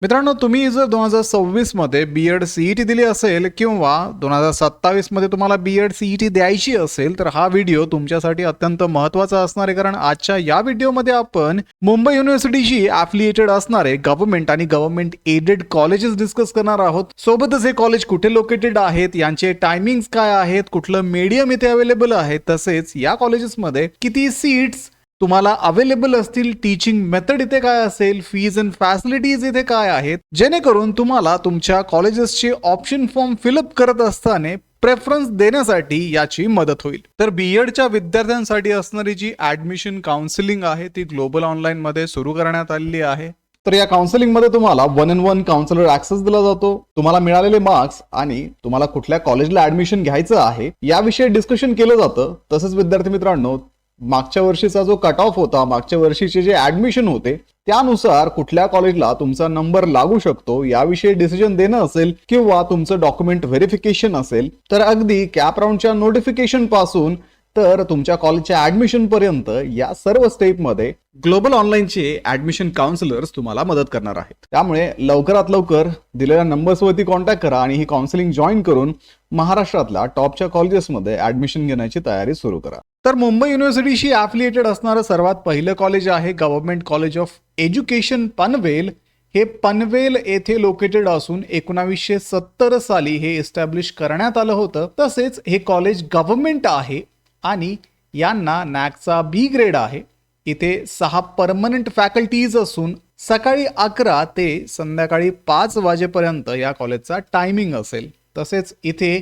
मित्रांनो, तुम्ही जर 2026 मध्ये बी-एड सी-ई-टी दिली असेल किंवा 2027 मध्ये तुम्हाला बी-एड सी-ई-टी द्यायची असेल तर हा व्हिडिओ तुमच्यासाठी अत्यंत महत्त्वाचा असणार आहे. कारण आजच्या या व्हिडिओमध्ये आपण मुंबई युनिव्हर्सिटीशी ॲफिलिएटेड असणारे गव्हर्नमेंट आणि गव्हर्नमेंट एडेड कॉलेजेस डिस्कस करणार आहोत. सोबतच हे कॉलेज कुठे लोकेटेड आहेत, यांचे टायमिंग्स काय आहेत, कुठलं मीडियम इथे अवेलेबल आहे, तसेच या कॉलेजेसमध्ये किती सीट्स तुम्हाला अवेलेबल असतील, टीचिंग मेथड इथे काय असेल, फीज अँड फॅसिलिटीज इथे काय आहेत, जेणेकरून तुम्हाला तुमच्या कॉलेजेसचे ऑप्शन फॉर्म फिलअप करत असताना प्रेफरन्स देण्यासाठी याची मदत होईल. तर बी-एडच्या विद्यार्थ्यांसाठी असणारी जी ऍडमिशन काउन्सिलिंग आहे ती ग्लोबल ऑनलाईन मध्ये सुरू करण्यात आलेली आहे. तर या काउन्सिलिंग मध्ये तुम्हाला 1-on-1 काउन्सिलर ऍक्सेस दिला जातो. तुम्हाला मिळालेले मार्क्स आणि तुम्हाला कुठल्या कॉलेजला ऍडमिशन घ्यायचं आहे याविषयी डिस्कशन केलं जातं. तसंच विद्यार्थी मित्रांनो, मागच्या वर्षीचा जो कट ऑफ होता, मागच्या वर्षीचे जे ऍडमिशन होते त्यानुसार कुठल्या कॉलेजला तुमचा नंबर लागू शकतो याविषयी डिसिजन देणं असेल किंवा तुमचं डॉक्युमेंट व्हेरिफिकेशन असेल, तर अगदी कॅप राऊंडच्या नोटिफिकेशन पासून तर तुमच्या कॉलेजच्या ऍडमिशन पर्यंत या सर्व स्टेपमध्ये ग्लोबल ऑनलाईनचे ऍडमिशन काउन्सिलर्स तुम्हाला मदत करणार आहेत. त्यामुळे लवकरात लवकर दिलेल्या नंबर्सवरती कॉन्टॅक्ट करा आणि ही काउन्सिलिंग जॉईन करून महाराष्ट्रातल्या टॉपच्या कॉलेजेसमध्ये ऍडमिशन घेण्याची तयारी सुरू करा. तर मुंबई युनिव्हर्सिटीशी ॲफिलिएटेड असणारं सर्वात पहिलं कॉलेज आहे government college of education Panvel. हे पनवेल येथे लोकेटेड असून 1970 साली हे एस्टॅब्लिश करण्यात आलं होतं. तसेच हे कॉलेज गव्हर्नमेंट आहे आणि यांना नॅकचा बी ग्रेड आहे. इथे 6 परमनंट फॅकल्टीज असून सकाळी 11 ते संध्याकाळी 5 वाजेपर्यंत या कॉलेजचा टायमिंग असेल. तसेच इथे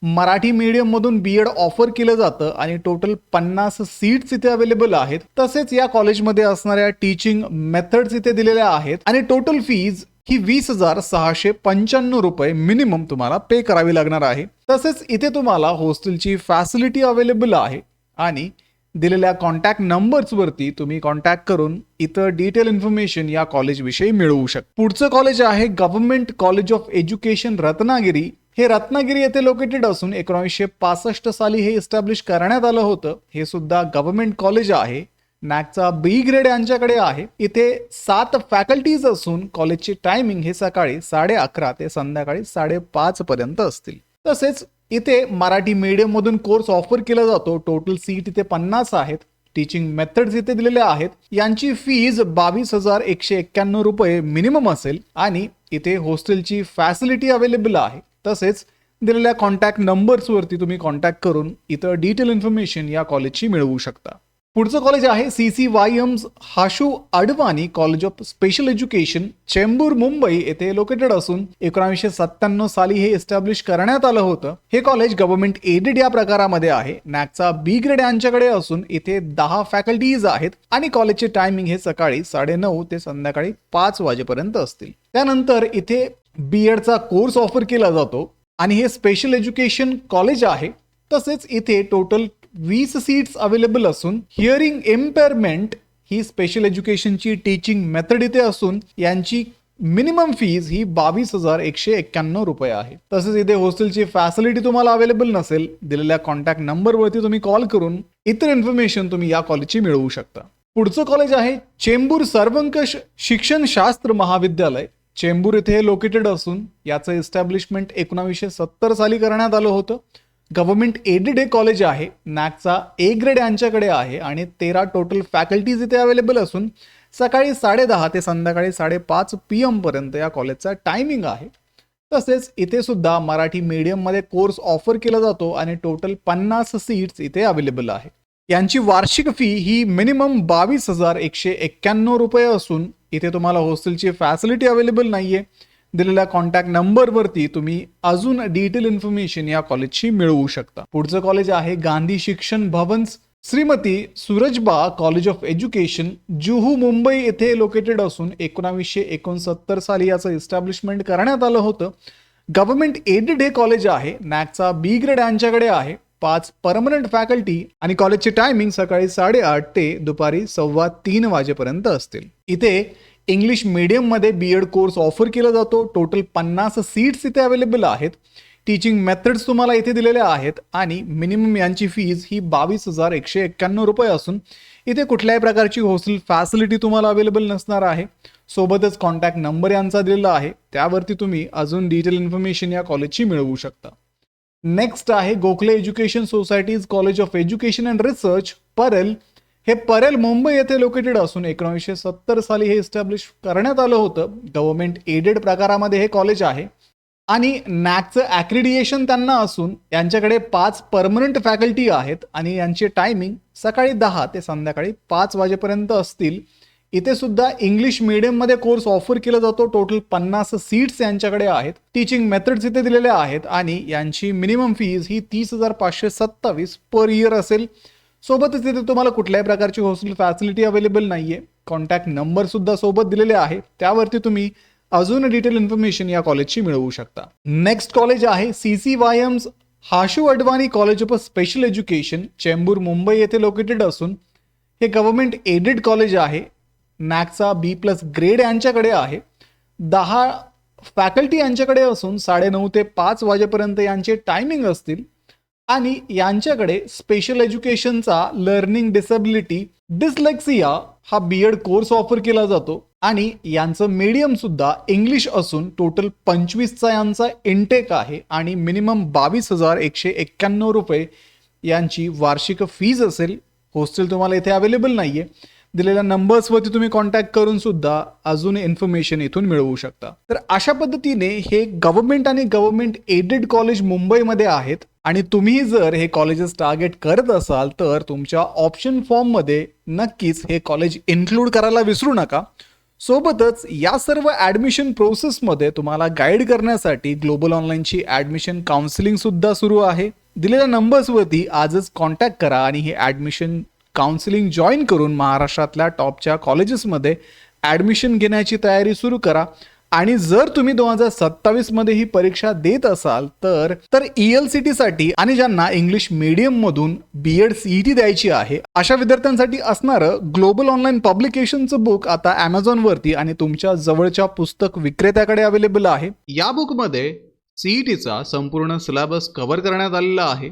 मराठी मीडियम मधून बी-एड ऑफर केलं जातं आणि टोटल 50 सीट्स इथे अवेलेबल आहेत. तसेच या कॉलेजमध्ये असणाऱ्या टीचिंग मेथड्स इथे दिलेल्या आहेत आणि टोटल फीज ही 20,695 रुपये मिनिमम तुम्हाला पे करावी लागणार आहे. तसेच इथे तुम्हाला हॉस्टेलची फॅसिलिटी अवेलेबल आहे आणि दिलेल्या कॉन्टॅक्ट नंबर्सवरती तुम्ही कॉन्टॅक्ट करून इथं डिटेल इन्फॉर्मेशन या कॉलेजविषयी मिळवू शकता. पुढचं कॉलेज आहे government college of education Ratnagiri. हे रत्नागिरी येथे लोकेटेड असून 1965 साली हे एस्टॅब्लिश करण्यात आलं होतं. हे सुद्धा गव्हर्नमेंट कॉलेज आहे. नॅकचा बी ग्रेड यांच्याकडे आहे. इथे 7 फॅकल्टीज असून कॉलेजची टायमिंग हे सकाळी 11:30 ते संध्याकाळी 5:30 पर्यंत असतील. तसेच इथे मराठी मीडियम मधून कोर्स ऑफर केला जातो. टोटल सीट इथे 50 आहेत. टीचिंग मेथड्स इथे दिलेले आहेत. यांची फीज 22,191 रुपये मिनिमम असेल आणि इथे हॉस्टेलची फॅसिलिटी अवेलेबल आहे. तसेच दिलेल्या कॉन्टॅक्ट नंबर्सवरती तुम्ही कॉन्टॅक्ट करून इथं डिटेल इन्फॉर्मेशन या कॉलेजची मिळवू शकता. पुढचं कॉलेज आहे CCYM's Hashoo Advani college of special education, Chembur, Mumbai येथे लोकेटेड असून 1997 साली हे एस्टॅब्लिश करण्यात आलं होतं. हे कॉलेज गव्हर्नमेंट एडेड या प्रकारामध्ये आहे. नॅकचा बी ग्रेड यांच्याकडे असून इथे 10 फॅकल्टीज आहेत आणि कॉलेजचे टायमिंग हे सकाळी 9:30 ते संध्याकाळी 5 वाजेपर्यंत असतील. त्यानंतर इथे बी-एडचा कोर्स ऑफर केला जातो आणि हे स्पेशल एज्युकेशन कॉलेज आहे. तसेच इथे टोटल 20 सीट्स अवेलेबल असून हिअरिंग इम्पेअरमेंट ही स्पेशल एज्युकेशनची टीचिंग मेथड इथे असून यांची मिनिमम फीज ही 22,191 रुपये आहे. तसेच इथे हॉस्टेलची फॅसिलिटी तुम्हाला अवेलेबल नसेल, दिलेल्या कॉन्टॅक्ट नंबरवरती तुम्ही कॉल करून इतर इन्फॉर्मेशन तुम्ही या कॉलेजची मिळवू शकता. पुढचं कॉलेज आहे चेंबूर सर्वंकष शिक्षण शास्त्र महाविद्यालय. चेंबूर येथे लोकेटेड असून याचं एस्टॅब्लिशमेंट 1970 साली करण्यात आलं होतं. गव्हर्नमेंट एडेड हे कॉलेज आहे. नॅकचा ए ग्रेड यांच्याकडे आहे आणि 13 टोटल फॅकल्टीज इथे अवेलेबल असून सकाळी 10:30 ते संध्याकाळी 5:30 PM पर्यंत या कॉलेजचा टायमिंग आहे. तसेच इथे सुद्धा मराठी मीडियममध्ये कोर्स ऑफर केला जातो आणि टोटल 50 सीट्स इथे अवेलेबल आहे. यांची वार्षिक फी ही मिनिमम 22,191 रुपये असून इथे तुम्हाला हॉस्टेलची फॅसिलिटी अवेलेबल नाहीये. दिलेल्या कॉन्टॅक्ट नंबरवरती तुम्ही अजून डिटेल इन्फॉर्मेशन या कॉलेजची मिळवू शकता. पुढचं कॉलेज आहे Gandhi Shikshan Bhavan's Shrimati Surajba college of education, Juhu, Mumbai येथे लोकेटेड असून 1969 साली याचं एस्टॅब्लिशमेंट करण्यात आलं होतं. गव्हर्नमेंट एडेड हे कॉलेज आहे. नॅकचा बी ग्रेड यांच्याकडे आहे. 5 परमनंट फॅकल्टी आणि कॉलेजचे टायमिंग सकाळी 8:30 ते दुपारी 2:15 वाजेपर्यंत असतील. इथे इंग्लिश मीडियममध्ये बी-एड कोर्स ऑफर केला जातो. टोटल 50 सीट्स इथे अवेलेबल आहेत. टीचिंग मेथड्स तुम्हाला इथे दिलेल्या आहेत आणि मिनिमम यांची फीज ही 22,191 रुपये असून इथे कुठल्याही प्रकारची हॉस्टेल फॅसिलिटी तुम्हाला अवेलेबल नसणार आहे. सोबतच कॉन्टॅक्ट नंबर यांचा दिलेला आहे, त्यावरती तुम्ही अजून डिटेल इन्फॉर्मेशन या कॉलेजची मिळवू शकता. नेक्स्ट आहे Gokhale education societies college of education and research Parel. हे परेल मुंबई येथे लोकेटेड असून 1970 साली हे इस्टॅब्लिश करण्यात आलं होतं. गव्हर्नमेंट एडेड प्रकारामध्ये हे कॉलेज आहे आणि नॅकचं ॲक्रिडिएशन त्यांना असून यांच्याकडे 5 परमनंट फॅकल्टी आहेत आणि यांची टायमिंग सकाळी 10 ते संध्याकाळी 5 वाजेपर्यंत असतील. इथे सुद्धा इंग्लिश मीडियममध्ये कोर्स ऑफर केला जातो. टोटल 50 सीट्स यांच्याकडे आहेत. टीचिंग मेथड्स इथे दिलेल्या आहेत आणि यांची मिनिमम फीज ही 30,527 पर इयर असेल. सोबतच इथे तुम्हाला कुठल्याही प्रकारची हॉस्टेल फॅसिलिटी अवेलेबल नाहीये. कॉन्टॅक्ट नंबर सुद्धा सोबत दिलेले आहे, त्यावरती तुम्ही अजून डिटेल इन्फॉर्मेशन या कॉलेजची मिळवू शकता. नेक्स्ट कॉलेज आहे CCYM's Hashoo Advani college of special education, Chembur Mumbai येथे लोकेटेड असून हे गव्हर्नमेंट एडेड कॉलेज आहे. नॅकचा B+ ग्रेड यांच्याकडे आहे. 10 फॅकल्टी यांच्याकडे असून 9:30 ते 5 वाजेपर्यंत यांचे टायमिंग असतील आणि यांच्याकडे स्पेशल एज्युकेशनचा लर्निंग डिसेबिलिटी डिस्लेक्सिया हा B.Ed कोर्स ऑफर केला जातो आणि यांचं मीडियम सुद्धा इंग्लिश असून टोटल 25चा यांचा इनटेक आहे आणि मिनिमम 22,191 रुपये यांची वार्षिक फीज असेल. हॉस्टेल तुम्हाला इथे अवेलेबल नाहीये. दिलेल्या नंबर्सवरती तुम्ही कॉन्टॅक्ट करून सुद्धा अजून इन्फॉर्मेशन इथून मिळवू शकता. तर अशा पद्धतीने हे गव्हर्नमेंट आणि गव्हर्नमेंट एडेड कॉलेज मुंबईमध्ये आहेत आणि तुम्ही जर हे कॉलेजेस टार्गेट करत असाल तर तुमच्या ऑप्शन फॉर्ममध्ये नक्कीच हे कॉलेज इन्क्लूड करायला विसरू नका. सोबतच या सर्व ॲडमिशन प्रोसेसमध्ये तुम्हाला गाईड करण्यासाठी ग्लोबल ऑनलाईनची ॲडमिशन काउन्सिलिंग सुद्धा सुरू आहे. दिलेल्या नंबर्सवरती आजच कॉन्टॅक्ट करा आणि हे ॲडमिशन काउन्सिलिंग जॉईन करून महाराष्ट्रातल्या टॉपच्या कॉलेजेसमध्ये ॲडमिशन घेण्याची तयारी सुरू करा. आणि जर तुम्ही 2027 मध्ये ही परीक्षा देत असाल तर ELCTसाठी आणि ज्यांना इंग्लिश मीडियम मधून B.Ed CET द्यायची आहे अशा विद्यार्थ्यांसाठी असणारं ग्लोबल ऑनलाईन पब्लिकेशनचं बुक आता Amazonवरती आणि तुमच्या जवळच्या पुस्तक विक्रेत्याकडे अवेलेबल आहे. या बुकमध्ये CETचा संपूर्ण सिलेबस कव्हर करण्यात आलेला आहे.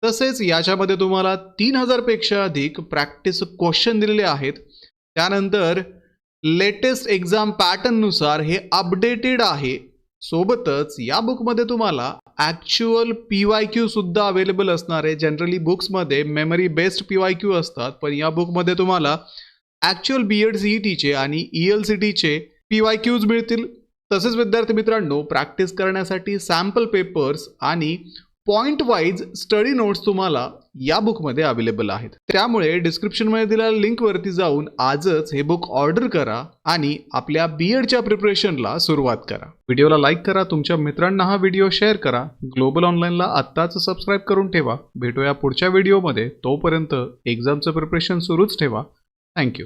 तसेच याच्यामध्ये तुम्हाला 3000 पेक्षा अधिक प्रॅक्टिस क्वेश्चन दिलेले आहेत. त्यानंतर लेटेस्ट एक्झाम पॅटर्न नुसार हे अपडेटेड आहे. सोबतच या बुकमध्ये तुम्हाला ॲक्च्युअल PYQ सुद्धा अवेलेबल असणार आहे. जनरली बुक्समध्ये मेमरी बेस्ड PYQ असतात, पण या बुकमध्ये तुम्हाला ॲक्च्युअल B.Ed CETचे आणि ELCTचे PYQs मिळतील. तसेच विद्यार्थी मित्रांनो, प्रॅक्टिस करण्यासाठी सॅम्पल पेपर्स आणि पॉइंट वाईज स्टडी नोट्स तुम्हाला या बुकमध्ये अवेलेबल आहेत. त्यामुळे डिस्क्रिप्शनमध्ये दिलेल्या लिंकवरती जाऊन आजच हे बुक ऑर्डर करा आणि आपल्या B.Edच्या प्रिपरेशनला सुरुवात करा. व्हिडिओला लाईक करा, तुमच्या मित्रांना हा व्हिडिओ शेअर करा. ग्लोबल ऑनलाईनला आत्ताच सबस्क्राईब करून ठेवा. भेटूया पुढच्या व्हिडिओमध्ये. तोपर्यंत एक्झामचं प्रिपरेशन सुरूच ठेवा. थँक्यू.